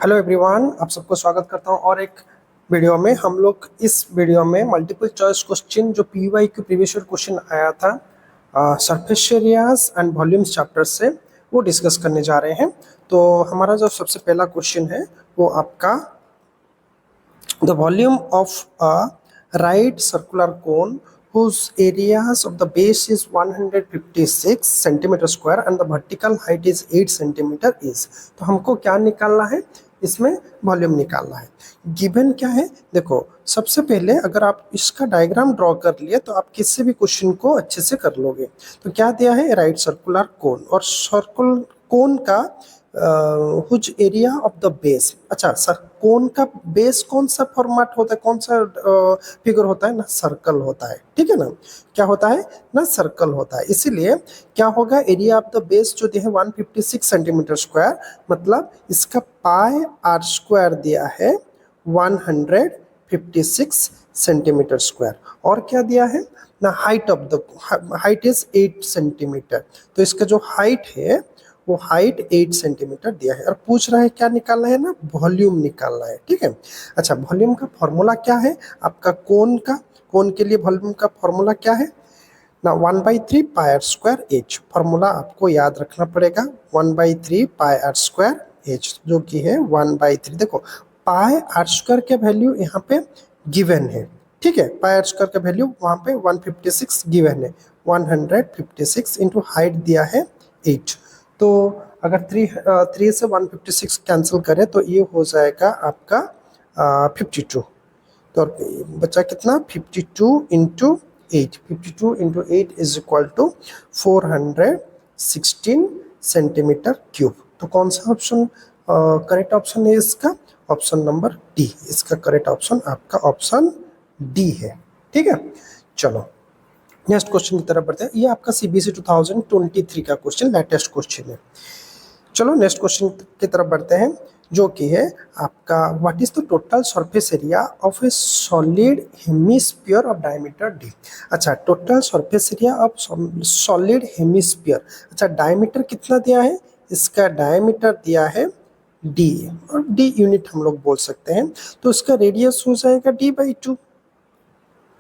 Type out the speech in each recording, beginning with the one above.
Hello everyone, आप सबको स्वागत करता हूं और एक वीडियो में। हम लोग इस वीडियो में मल्टीपल चॉइस क्वेश्चन जो पीवाईक्यू प्रीवियस ईयर क्वेश्चन आया था surface areas and volumes chapter से वो डिस्कस करने जा रहे हैं। तो हमारा जो सबसे पहला क्वेश्चन है वो आपका the volume of a right circular cone whose areas of the base is 156 centimeter square and the vertical height is 8 centimeter is। तो हमको क्या निकालना है, इसमें वॉल्यूम निकालना है। गिवन क्या है, देखो सबसे पहले अगर आप इसका डायग्राम ड्रॉ कर लिए तो आप किसी भी क्वेश्चन को अच्छे से कर लोगे। तो क्या दिया है, राइट सर्कुलर कोन, और सर्कुलर कोन का whose area of the base. अच्छा सर, कोन का बेस कौन सा फॉर्मेट होता है, कौन सा फिगर होता है ना, सर्कल होता है। ठीक है ना, क्या होता है ना, सर्कल होता है। इसीलिए क्या होगा, एरिया ऑफ द बेस जो दिया है 156 सेंटीमीटर स्क्वायर, मतलब इसका पाई आर स्क्वायर दिया है 156 सेंटीमीटर स्क्वायर। और क्या दिया है ना, height of the height is 8 centimetre. तो इसका जो हाइट है वो हाइट 8 सेंटीमीटर दिया है और पूछ रहा है क्या निकालना है ना, वॉल्यूम निकालना है। ठीक है, अच्छा वॉल्यूम का फॉर्मूला क्या है आपका, कोन के लिए वॉल्यूम का फॉर्मूला क्या है ना, 1/3 pi r square H. Formula आपको याद रखना पड़ेगा, 1/3 पाई आर स्क्वायर एच, जो कि है 1/3। देखो पाई आर स्क्वायर के वैल्यू यहाँ पे गिवन है। ठीक है, पाई आर स्क्वायर का वैल्यू वहाँ पे 156 गिवन है, 156 इंटू हाइट दिया है 8। तो अगर 3 से 156 कैंसिल करें तो ये हो जाएगा आपका 52। तो बचा कितना, 52 into 8, 52 into 8 is equal to 416 centimetre cube. तो कौन सा ऑप्शन करेक्ट ऑप्शन है इसका, ऑप्शन नंबर डी। इसका करेक्ट ऑप्शन आपका ऑप्शन डी है। ठीक है, चलो नेक्स्ट क्वेश्चन की तरफ बढ़ते हैं। ये आपका सीबीएसई 2023 का क्वेश्चन, लेटेस्ट क्वेश्चन है। चलो नेक्स्ट क्वेश्चन की तरफ बढ़ते हैं, जो कि है आपका what is the total surface area of a solid hemisphere of diameter D. अच्छा, total surface area of solid hemisphere. अच्छा, डायमीटर कितना दिया है, इसका डायमीटर दिया है डी, और डी यूनिट हम लोग बोल सकते हैं। तो इसका रेडियस हो जाएगा d/2।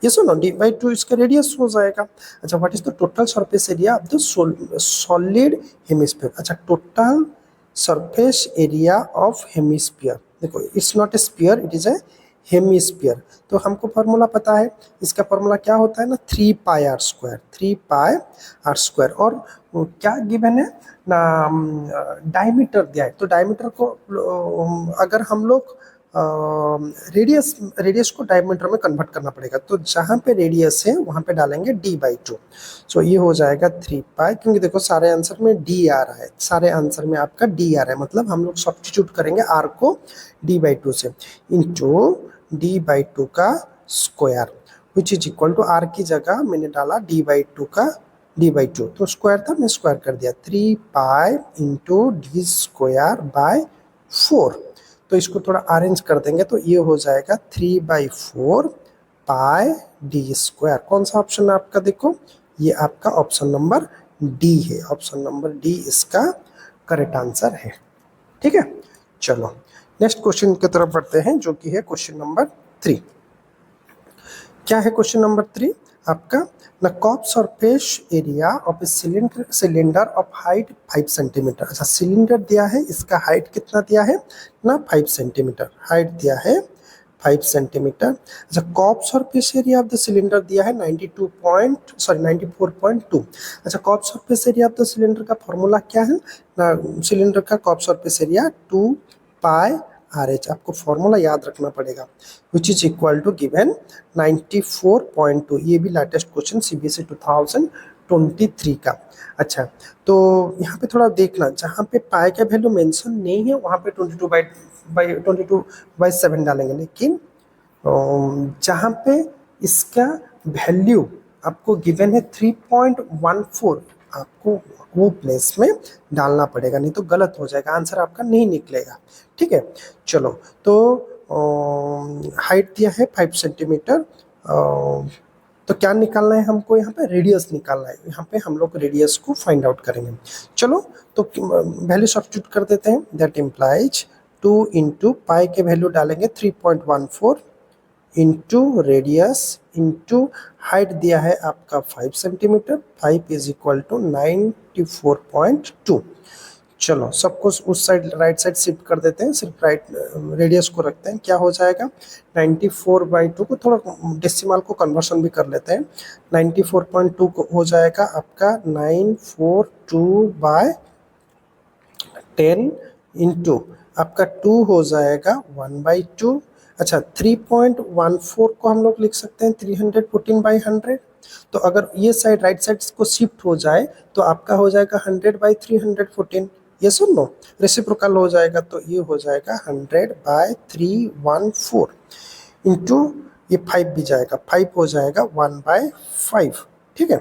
ये सुनो, d/2 इसका रेडियस हो जाएगा। अच्छा, what is the total surface area of the solid hemisphere. अच्छा, total surface area of hemisphere, देखो it's not a sphere, it is a hemisphere. तो हमको फार्मूला पता है, इसका फार्मूला क्या होता है ना, 3 pi r square, 3 pi r square. और क्या गिवन है ना, डायमीटर दिया है। तो डायमीटर को अगर हम लोग रेडियस को डायमीटर में कन्वर्ट करना पड़ेगा। तो जहाँ पे रेडियस है वहाँ पे डालेंगे d/2। सो ये हो जाएगा 3 पाई, क्योंकि देखो सारे आंसर में d आ रहा है, सारे आंसर में आपका d आ रहा है, मतलब हम लोग सब्स्टिट्यूट करेंगे r को d/2 से, इंटू d/2 का square, which is equal to r की जगह मैंने डाला d/2 का d/2, तो स्क्वायर था, मैं स्क्वायर कर दिया, 3 pi into D square by 4। तो इसको थोड़ा अरेंज कर देंगे तो ये हो जाएगा 3/4 पाई डी स्क्वायर। कौन सा ऑप्शन है आपका, देखो ये आपका ऑप्शन नंबर डी है, ऑप्शन नंबर डी इसका करेक्ट आंसर है। ठीक है, चलो नेक्स्ट क्वेश्चन की तरफ बढ़ते हैं, जो कि है क्वेश्चन नंबर 3। क्या है क्वेश्चन नंबर 3 आपका, the cop surface area of a cylinder of height 5 centimetre. अच्छा, सिलेंडर दिया है, इसका हाइट कितना दिया है ना, 5 सेंटीमीटर, हाइट दिया है 5 सेंटीमीटर। अच्छा, corp surface area of the cylinder दिया है 94.2। अच्छा, corp surface area of the सिलेंडर का फॉर्मूला क्या है ना, सिलेंडर का cop surface area 2 pi RH, आपको फॉर्मूला याद रखना पड़ेगा, which is equal to given 94.2। ये भी लेटेस्ट क्वेश्चन सीबीएसई 2023 का। अच्छा, तो यहाँ पे थोड़ा देखना, जहाँ पे पाई का वैल्यू मेंशन नहीं है वहाँ पे 22/7 डालेंगे, लेकिन जहाँ पे इसका वैल्यू आपको गिवन है 3.14, आपको वो प्लेस में डालना पड़ेगा, नहीं तो गलत हो जाएगा, आंसर आपका नहीं निकलेगा। ठीक है, चलो तो हाइट दिया है 5 सेंटीमीटर, तो क्या निकालना है हमको, यहाँ पे रेडियस निकालना है। यहाँ पे हम लोग रेडियस को फाइंड आउट करेंगे। चलो तो वैल्यू सब्स्टिट्यूट कर देते हैं, दैट इम्प्लाइज 2 इंटू पाई के वैल्यू डालेंगे 3.14 इंटू रेडियस इंटू हाइट दिया है आपका 5 सेंटीमीटर, 5 इज इक्वल टू 94.2। चलो सबको उस साइड राइट साइड शिफ्ट कर देते हैं, सिर्फ राइट रेडियस को रखते हैं। क्या हो जाएगा 94/2 को थोड़ा डेसिमल को कन्वर्शन भी कर लेते हैं। 94.2 को हो जाएगा आपका 942/10 इंटू आपका 2 हो जाएगा 1/2। अच्छा 3.14 को हम लोग लिख सकते हैं 314/100। तो अगर ये साइड राइट साइड को शिफ्ट हो जाए तो आपका हो जाएगा 100/314। ये सुन लो रेसिप्रोकल हो जाएगा तो ये हो जाएगा 100/314 इंटू ये 5 भी जाएगा, 5 हो जाएगा 1/5। ठीक है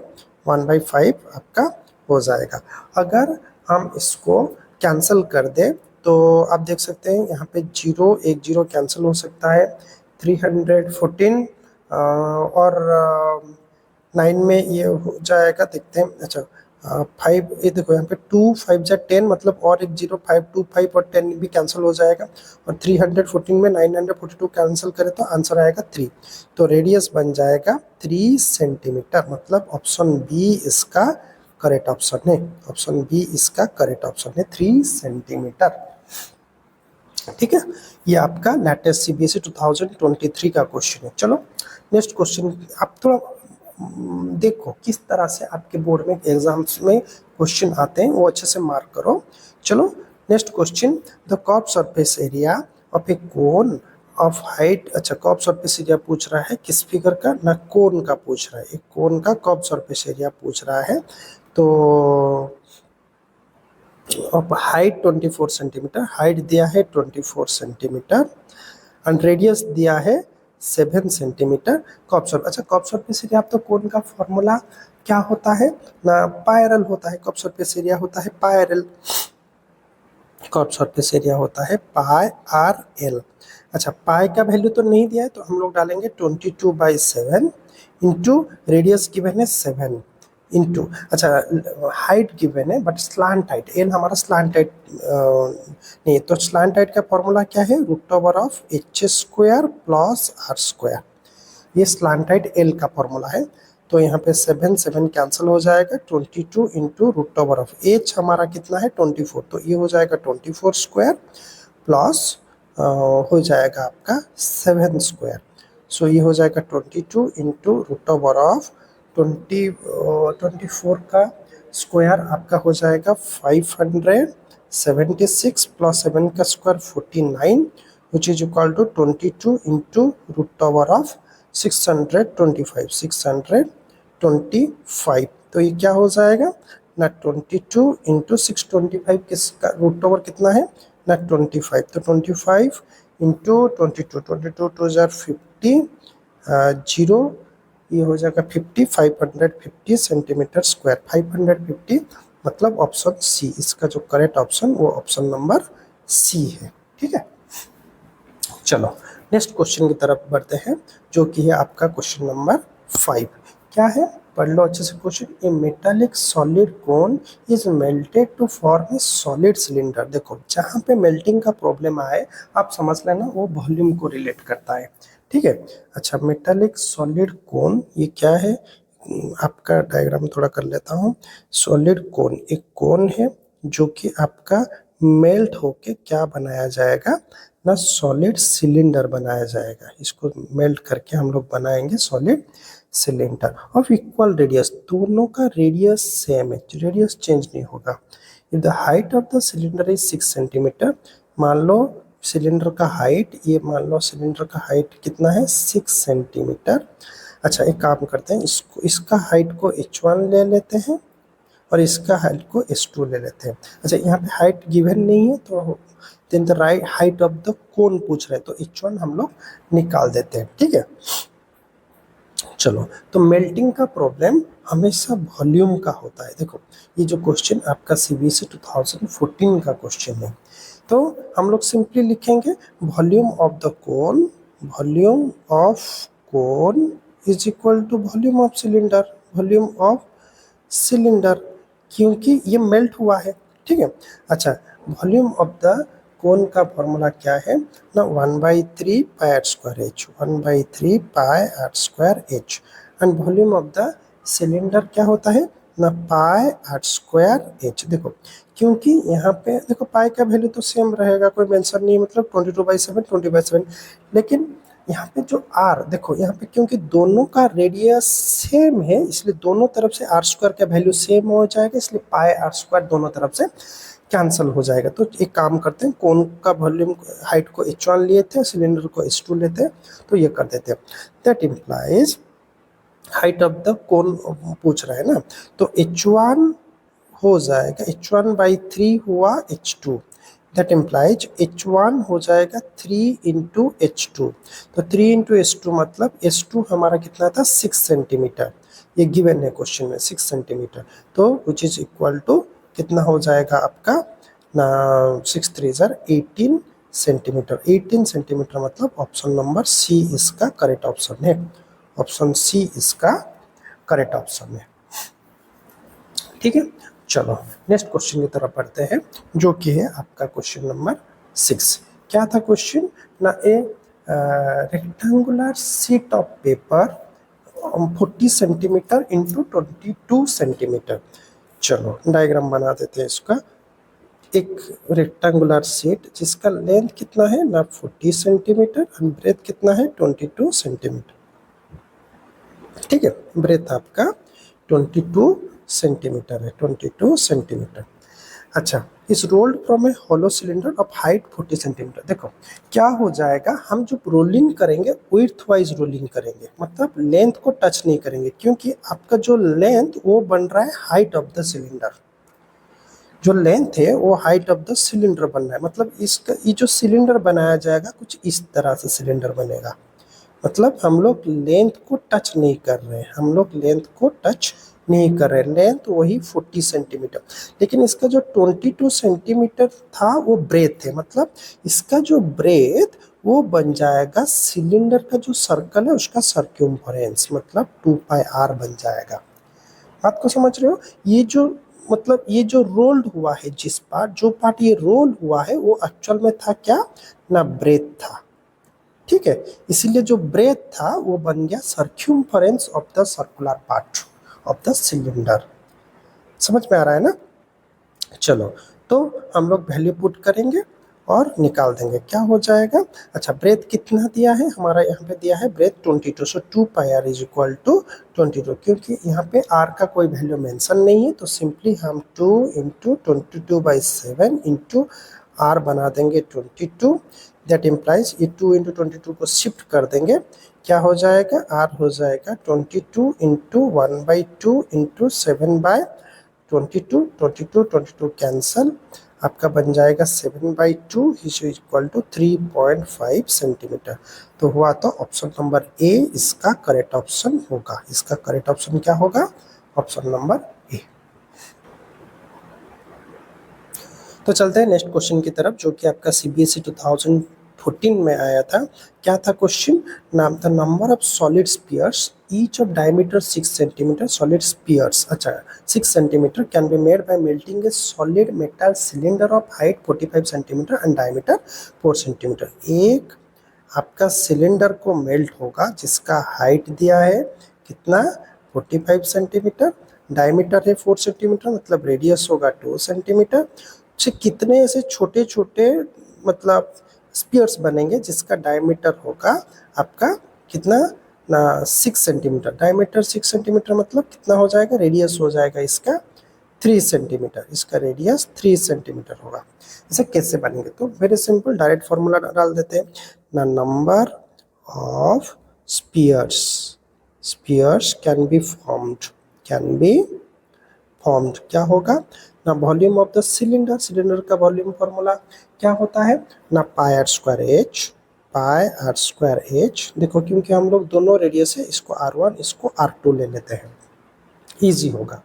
1/5 आपका हो जाएगा। अगर हम इसको कैंसिल कर दे तो आप देख सकते हैं यहाँ पे 0 एक 0 कैंसिल हो सकता है। 314 और 9 में ये हो जाएगा, देखते हैं। अच्छा 5 ये देखो यहाँ पे 2 5 जा 10 मतलब और एक 0 5 2 5 और 10 भी कैंसिल हो जाएगा। और 314 में 942 कैंसिल करें तो आंसर आएगा 3। तो रेडियस बन जाएगा 3 सेंटीमीटर, मतलब ऑप्शन बी इसका करेक्ट ऑप्शन है। ऑप्शन बी इसका करेक्ट ऑप्शन है 3 सेंटीमीटर। ठीक है ये आपका लेटेस्ट सीबीएसई 2023 का क्वेश्चन है। चलो नेक्स्ट क्वेश्चन आप थोड़ा देखो किस तरह से आपके बोर्ड में एग्जाम्स में क्वेश्चन आते हैं, वो अच्छे से मार्क करो। चलो next question, the curve surface area of A cone of height. अच्छा कर्व सरफेस एरिया पूछ रहा है किस फिगर का, ना कोन का पूछ रहा है। एक कोन का कर्व सरफेस एरिया पूछ रहा है। तो ऑफ हाइट 24 सेंटीमीटर, हाइट दिया है 24 सेंटीमीटर एंड रेडियस दिया है 7 सेंटीमीटर। कर्व सरफेस, अच्छा कर्व सरफेस एरिया, आप तो कोन का फॉर्मूला क्या होता है ना, पायरल होता है। कर्व सरफेस एरिया होता है पायरल, कर्व सरफेस एरिया होता है पाई आर एल। अच्छा पाई का वैल्यू तो नहीं दिया है तो हम लोग डालेंगे 22/7 इंटू रेडियस गिवन है 7 इंटू, अच्छा हाइट गिवन है बट स्लांट हाइट, एल हमारा स्लांट हाइट नहीं, तो स्लांट हाइट का फॉर्मूला क्या है, √h² प्लस r²। ये स्लांट हाइट एल का फॉर्मूला है। तो यहाँ पे 7 7 कैंसिल हो जाएगा, 22 इंटू √h हमारा कितना है 24, तो ये हो जाएगा 24² प्लस हो जाएगा आपका 7²। सो ये हो जाएगा 22 इंटू √24 का स्क्वायर आपका हो जाएगा 576 प्लस 7 का square 49 which is equal to 22 into √625। तो ये क्या हो जाएगा ना 22 इंटू 625 किसका √ओवर कितना है ना 25, तो 25 इंटू 22 2 जार 50 0 ये हो जाएगा 50 550 सेंटीमीटर स्क्वायर। 550 मतलब ऑप्शन सी इसका जो करेक्ट ऑप्शन वो ऑप्शन नंबर सी है। ठीक है चलो नेक्स्ट क्वेश्चन की तरफ बढ़ते हैं जो कि है आपका क्वेश्चन नंबर 5। क्या है पढ़ लो अच्छे से question. A metallic solid cone is melted to form a solid cylinder. देखो जहाँ पे मेल्टिंग का प्रॉब्लम आए आप समझ लेना वो वॉल्यूम को रिलेट करता है। ठीक है अच्छा मेटालिक सॉलिड कोन ये क्या है, आपका डायग्राम थोड़ा कर लेता हूँ। सॉलिड कोन एक कोन है जो कि आपका मेल्ट होके क्या बनाया जाएगा ना सॉलिड सिलेंडर बनाया जाएगा। इसको मेल्ट करके हम लोग बनाएंगे solid cylinder of equal radius. दोनों का रेडियस सेम है, रेडियस चेंज नहीं होगा। If the height of the cylinder is 6 centimetre, मान लो सिलेंडर का हाइट, ये मान लो सिलेंडर का हाइट कितना है 6 सेंटीमीटर। अच्छा एक काम करते हैं इसको, इसका हाइट को h1 ले लेते हैं और इसका हाइट को h2 ले लेते हैं। अच्छा यहाँ पे हाइट गिवन नहीं है तो then the right height of the cone पूछ रहे हैं तो h1 हम लोग निकाल देते हैं। ठीक है चलो तो मेल्टिंग का प्रॉब्लम हमेशा वॉल्यूम का होता है। देखो ये जो क्वेश्चन आपका सीबीएसई 2014 का क्वेश्चन है तो हम लोग सिंपली लिखेंगे volume of the cone, volume of cone is equal to volume of cylinder, volume of cylinder क्योंकि ये मेल्ट हुआ है। ठीक है अच्छा वॉल्यूम ऑफ द कोन का फॉर्मूला क्या है ना 1/3 pi r square h, 1/3 pi r square h. And volume of the cylinder क्या होता है ना पाई आर स्क्वायर एच। देखो क्योंकि यहाँ पे देखो पाई का वैल्यू तो सेम रहेगा, कोई मेंशन नहीं, मतलब 22/7 20/7, लेकिन यहाँ पे जो आर देखो यहाँ पे क्योंकि दोनों का रेडियस सेम है इसलिए दोनों तरफ से आर स्क्वायर का वैल्यू सेम हो जाएगा, इसलिए पाई आर स्क्वायर दोनों तरफ से कैंसिल हो जाएगा। तो एक काम करते हैं, कोन का वॉल्यूम हाइट को h1 लिए थे, सिलेंडर को h2 लेते हैं, तो ये कर देते हैं। That implies height of the cone पूछ रहा है ना, तो h1 हो जाएगा h1/3 हुआ h2, दैट इम्प्लाइज h1 हो जाएगा 3 इंटू h2। तो 3 इंटू h2 मतलब h2 हमारा कितना था 6 सेंटीमीटर, ये गिवन है क्वेश्चन में 6 सेंटीमीटर। तो विच इज इक्वल टू कितना हो जाएगा आपका ना 6 3 18 सेंटीमीटर। 18 सेंटीमीटर मतलब ऑप्शन नंबर सी इसका करेक्ट ऑप्शन है, ऑप्शन सी इसका करेक्ट ऑप्शन है। ठीक है, चलो नेक्स्ट क्वेश्चन की तरफ बढ़ते हैं जो कि है आपका क्वेश्चन नंबर 6। क्या था क्वेश्चन ना ए rectangular sheet of paper 40 centimetre into 22 centimetre. चलो डायग्राम बना देते हैं इसका। एक रेक्टेंगुलर शीट जिसका लेंथ कितना है ना 40 सेंटीमीटर एंड ब्रेथ कितना है 22 सेंटीमीटर। ठीक है, ब्रेथ आपका 22 सेंटीमीटर है, 22 सेंटीमीटर। अच्छा, is rolled from a hollow cylinder of height 40 centimetre. देखो क्या हो जाएगा, हम जो रोलिंग करेंगे विड्थ वाइज रोलिंग करेंगे, मतलब लेंथ को टच नहीं करेंगे, क्योंकि आपका जो लेंथ वो बन रहा है हाइट ऑफ द सिलेंडर। जो लेंथ है वो हाइट ऑफ द सिलेंडर बन रहा है, मतलब इसका ये जो सिलेंडर बनाया जाएगा कुछ इस तरह से सिलेंडर बनेगा, मतलब हम लोग लेंथ को टच नहीं कर रहे हैं, हम लोग लेंथ को टच नहीं कर रहे, लेंथ वही 40 सेंटीमीटर। लेकिन इसका जो 22 सेंटीमीटर था वो ब्रेथ है, मतलब इसका जो ब्रेथ वो बन जाएगा सिलेंडर का जो सर्कल है उसका सर्क्यूम्फरेंस, मतलब 2πr बन जाएगा। बात को समझ रहे हो? ये जो मतलब ये जो रोल्ड हुआ है, जिस पार्ट जो पार्ट ये रोल हुआ है वो एक्चुअल में था क्या ना ब्रेथ था। ठीक है, इसीलिए जो ब्रेथ था वो बन गया circumference of the circular part of the cylinder. समझ में आ रहा है ना? चलो तो हम लोग वैल्यू पुट करेंगे और निकाल देंगे, क्या हो जाएगा। अच्छा, ब्रेथ कितना दिया है हमारा, यहाँ पे दिया है breadth 22, so 2πr is equal to 22। क्योंकि यहाँ पे r का कोई वैल्यू मेंशन नहीं है तो सिंपली हम 2 इंटू 22/7 इंटू r बना देंगे 22। दैट इम्प्लाइज ये 2 इंटू 22 को शिफ्ट कर देंगे, क्या हो जाएगा r हो जाएगा 22 इंटू 1/2 इंटू 7/22, 22 कैंसल, आपका बन जाएगा 7/2 इज इक्वल टू 3.5 सेंटीमीटर। तो हुआ तो ऑप्शन नंबर ए इसका करेक्ट ऑप्शन होगा। इसका करेक्ट ऑप्शन क्या होगा, ऑप्शन नंबर ए। तो चलते हैं नेक्स्ट क्वेश्चन की तरफ जो कि आपका सीबीएसई 2014 में आया था। क्या था क्वेश्चन, नाम था number of solid spheres each of diameter 6 centimetre, solid spheres अच्छा 6 centimetre can be made by melting a solid metal cylinder of height 45 centimetre and diameter 4 centimetre. एक आपका सिलेंडर को मेल्ट होगा जिसका हाइट दिया है कितना 45 सेंटीमीटर, डायमीटर है 4 सेंटीमीटर, मतलब रेडियस होगा 2 सेंटीमीटर से कितने ऐसे छोटे छोटे मतलब स्पीयर्स बनेंगे जिसका डायमीटर होगा आपका कितना ना 6 सेंटीमीटर, डायमीटर 6 सेंटीमीटर मतलब कितना हो जाएगा, रेडियस हो जाएगा इसका 3 सेंटीमीटर, इसका रेडियस 3 सेंटीमीटर होगा। इसे कैसे बनेंगे, तो वेरी सिंपल डायरेक्ट फॉर्मूला डाल देते हैं ना, number of spheres, spheres can be formed, can be formed क्या होगा ना volume of the cylinder, cylinder का वॉल्यूम फॉर्मूला क्या होता है ना pi r square h, pi r square h. देखो क्योंकि हम लोग दोनों रेडियस है, इसको R1 इसको R2 ले लेते हैं, इजी होगा,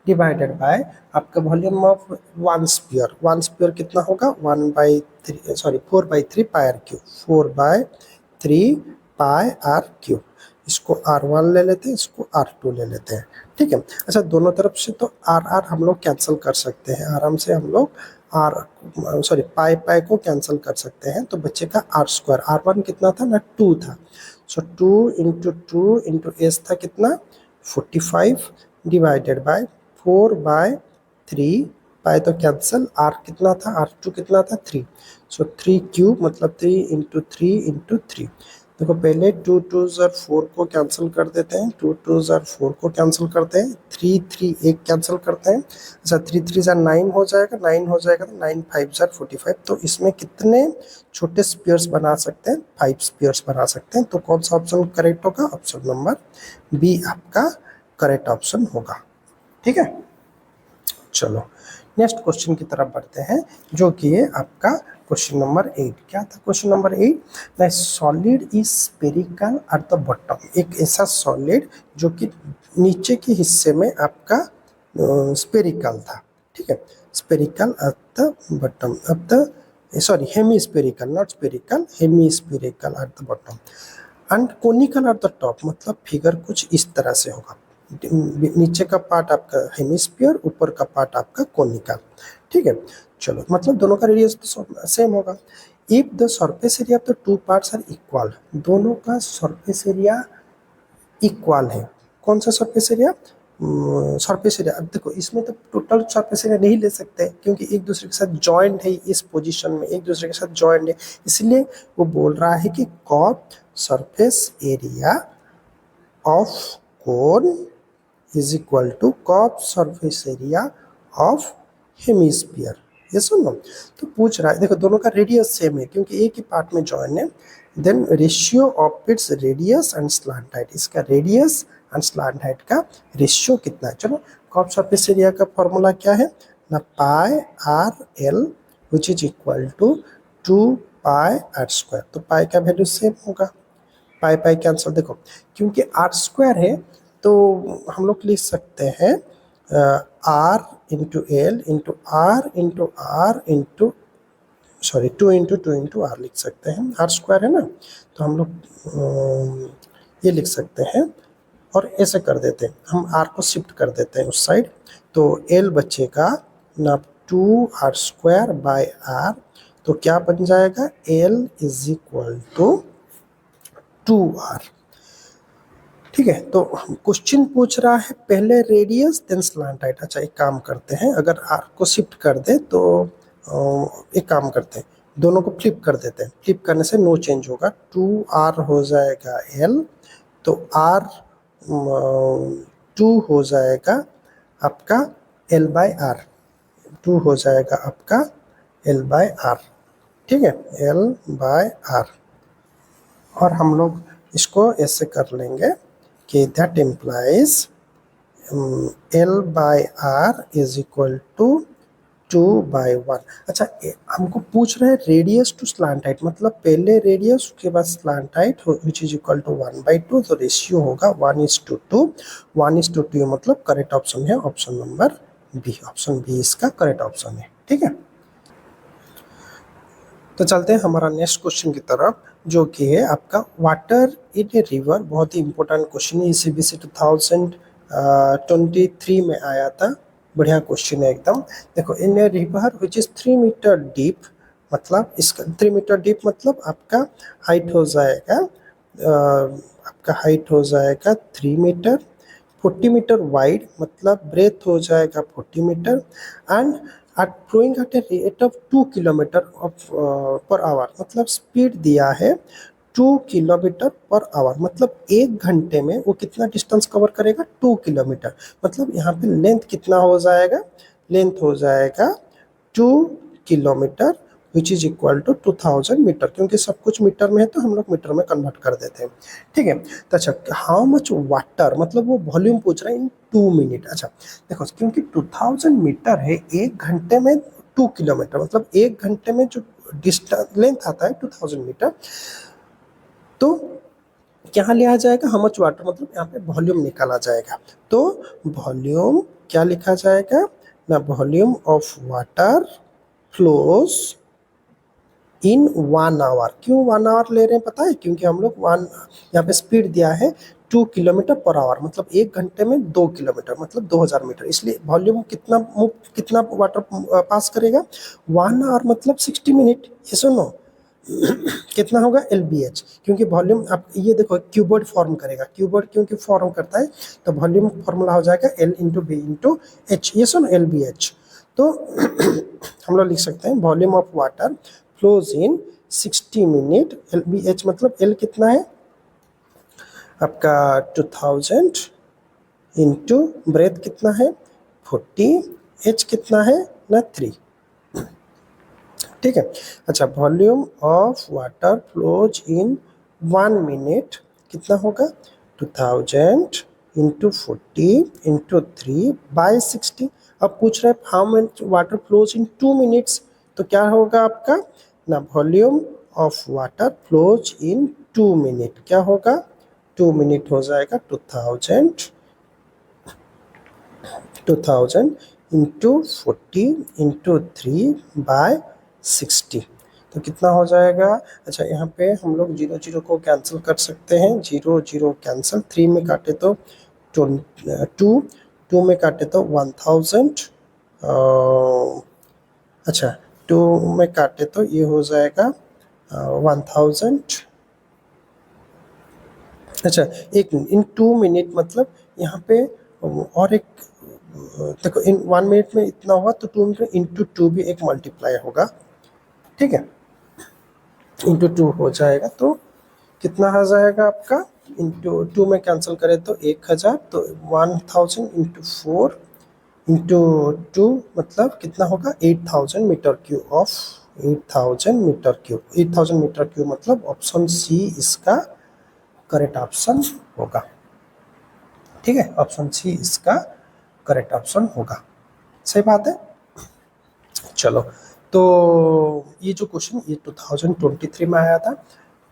डिवाइडेड बाय आपका वॉल्यूम ऑफ वन स्पीयर कितना होगा 4/3 pi r cube, 4/3 pi r cube. इसको R1 ले लेते हैं, इसको R2 ले लेते हैं। ठीक है, अच्छा दोनों तरफ से तो R हम लोग कैंसिल कर सकते हैं, आराम से हम लोग आर सॉरी पाई पाई को कैंसिल कर सकते हैं, तो बचेगा आर स्क्वायर। आर वन कितना था ना, 2 था। सो 2 इंटू एस था कितना, 45 डिवाइडेड बाय 4/3। पाई तो कैंसिल, आर कितना था, आर टू कितना था 3। सो 3 क्यूब मतलब 3 इंटू 3 इंटू 3। देखो पहले 2 2 ज़र 4 को कैंसिल कर देते हैं, 2 2 ज़र 4 को कैंसिल करते हैं, 3 3 एक कैंसिल करते हैं। अच्छा 3 3 ज़र 9 हो जाएगा, 9 हो जाएगा तो 9 5 ज़र 45। तो इसमें कितने छोटे स्पीयर्स बना सकते हैं, 5 स्पीयर्स बना सकते हैं। तो कौन सा ऑप्शन करेक्ट होगा, ऑप्शन नंबर बी आपका करेक्ट ऑप्शन होगा। ठीक है, चलो नेक्स्ट क्वेश्चन की तरफ बढ़ते हैं, जो कि है आपका क्वेश्चन नंबर 8। क्या था question number 8, the solid is spherical at the bottom. एक ऐसा सॉलिड जो कि नीचे के हिस्से में आपका स्पेरिकल था, ठीक है, spherical at the bottom at the sorry hemispherical, not spherical, hemispherical at the bottom and conical at the top. मतलब फिगर कुछ इस तरह से होगा, नीचे का पार्ट आपका हेमिस्फीयर, ऊपर का पार्ट आपका कोनिकल। ठीक है, चलो मतलब दोनों का रेडियस तो सेम होगा। If the surface area of the two parts are equal, दोनों का सरफेस एरिया इक्वल है। कौन सा सरफेस एरिया, सरफेस एरिया। अब देखो इसमें तो टोटल सरफेस एरिया नहीं ले सकते क्योंकि एक दूसरे के साथ जॉइंट है, इस पोजीशन में एक दूसरे के साथ जॉइंट है, इसलिए वो बोल रहा है कि cot surface area of cone is equal to cop surface area of hemisphere। ये सुनो, तो पूछ रहा है, देखो दोनों का रेडियस सेम है क्योंकि एक ही पार्ट में जॉइन है। Then ratio of its radius and slant height, इसका रेडियस एंड स्लांट हाइट का रेशियो कितना है। चलो कॉप सरफेस एरिया का फॉर्मूला क्या है ना, pi r l which is equal to 2 pi r square. तो पाई का वैल्यू सेम होगा, पाई पाई कैंसिल। देखो क्योंकि आर स्क्वायर है तो हम लोग लिख सकते हैं R into L into R into R into sorry 2 into 2 into R लिख सकते हैं, आर स्क्वायर है ना। तो हम लोग ये लिख सकते हैं और ऐसे कर देते हैं, हम आर को शिफ्ट कर देते हैं उस साइड। तो एल बचेगा ना 2 आर स्क्वायर बाय आर। तो क्या बन जाएगा, L is equal to 2r। ठीक है, तो क्वेश्चन पूछ रहा है पहले रेडियस देन स्लांट हाइट। अच्छा एक काम करते हैं, अगर r को शिफ्ट कर दे तो एक काम करते हैं, दोनों को फ्लिप कर देते हैं। फ्लिप करने से नो चेंज होगा, 2r हो जाएगा l, तो r 2 हो जाएगा आपका l बाय आर, 2 हो जाएगा आपका l बाय आर। ठीक है, l बाय आर। और हम लोग इसको ऐसे कर लेंगे कि that implies L by R is equal to 2/1। अच्छा हमको पूछ रहे हैं रेडियस टू स्लांट हाइट, मतलब पहले रेडियस उसके बाद slant height which is equal to 1/2। तो रेशियो होगा 1:2, 1:2 मतलब करेक्ट ऑप्शन है option number B. Option B इसका करेक्ट ऑप्शन है। ठीक है, तो चलते हैं हमारा नेक्स्ट क्वेश्चन की तरफ, जो कि है आपका वाटर इन ए रिवर। बहुत ही इंपॉर्टेंट क्वेश्चन है, CBSE 2023 में आया था, बढ़िया क्वेश्चन है एकदम। देखो in a river which is 3 metre deep, मतलब इसका 3 मीटर डीप मतलब आपका हाइट हो जाएगा आपका हाइट हो जाएगा 3 मीटर, 40 मीटर वाइड मतलब ब्रेथ हो जाएगा 40 metre, and at flowing at a rate of 2 kilometre per hour, मतलब स्पीड दिया है 2 किलोमीटर पर आवर, मतलब 1 घंटे में वो कितना डिस्टेंस कवर करेगा, 2 किलोमीटर। मतलब यहाँ पे लेंथ कितना हो जाएगा, लेंथ हो जाएगा 2 kilometre which is equal to 2000 metre, क्योंकि सब कुछ मीटर में है तो हम लोग मीटर में कन्वर्ट कर देते हैं। ठीक है, तो अच्छा हाउ मच वाटर, मतलब वो वॉल्यूम पूछ रहा है इन 2 मिनट। अच्छा देखो क्योंकि 2000 मीटर है, 1 घंटे में 2 किलोमीटर, मतलब 1 घंटे में जो डिस्टेंस लेंथ आता है 2000 मीटर, तो क्या लिया जाएगा, हाउ मच वाटर, मतलब यहाँ पे वॉल्यूम निकाला जाएगा। तो वॉल्यूम क्या लिखा जाएगा ना, volume of water flows in 1 hour. क्यों 1 आवर ले रहे हैं पता है, क्योंकि हम लोग 1 यहाँ पे स्पीड दिया है 2 किलोमीटर पर आवर, मतलब 1 घंटे में 2 किलोमीटर मतलब 2000 मीटर। इसलिए वॉल्यूम कितना वाटर पास करेगा, 1 आवर मतलब 60 मिनट। ये सुनो कितना होगा LBH, क्योंकि वॉल्यूम आप ये देखो क्यूबर्ड फॉर्म करेगा, क्यूबर्ड क्योंकि फॉर्म करता है तो वॉल्यूम फॉर्मूला हो जाएगा L into B into H. ये सुनो LBH, तो हम लोग लिख सकते हैं volume of water flows in 60 minute. LBH मतलब L कितना है आपका 2000 इंटू ब्रेथ कितना है 40, H कितना है ना 3। ठीक है। अच्छा, volume of water flows in 1 minute कितना होगा 2000 इंटू 40 इंटू 3 बाई 60। अब पूछ रहे हैं how much water flows in 2 minutes, तो क्या होगा आपका ना volume of water flows in 2 minute क्या होगा 2 मिनट हो जाएगा 2000 इंटू 40 इंटू 3 बाय 60, तो कितना हो जाएगा। अच्छा, यहाँ पे हम लोग 0 0 को कैंसिल कर सकते हैं, 0 0 कैंसिल, 3 में काटे तो 2 में काटे तो 1000, अच्छा 2 में काटे तो ये हो जाएगा 1000। अच्छा, एक इन 2 मिनट मतलब यहाँ पे और एक देखो इन 1 मिनट में इतना हुआ तो 2 मिनट में इंटू 2 भी एक मल्टीप्लाई होगा। ठीक है, इंटू 2 हो जाएगा तो कितना आ जाएगा आपका इंटू 2 में कैंसिल करें तो 1000, तो 1000 इंटू 4 इंटू 2 मतलब कितना होगा 8000 metre cube of 8000 metre cube. 8000 metre cube मतलब ऑप्शन सी इसका करेक्ट ऑप्शन होगा। ठीक है, ऑप्शन सी इसका करेक्ट ऑप्शन होगा। सही बात है। चलो, तो ये जो क्वेश्चन ये 2023 में आया था।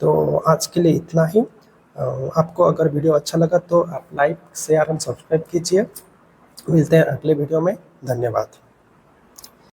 तो आज के लिए इतना ही। आपको अगर वीडियो अच्छा लगा तो आप लाइक शेयर एंड सब्सक्राइब कीजिए। मिलते हैं अगले वीडियो में। धन्यवाद।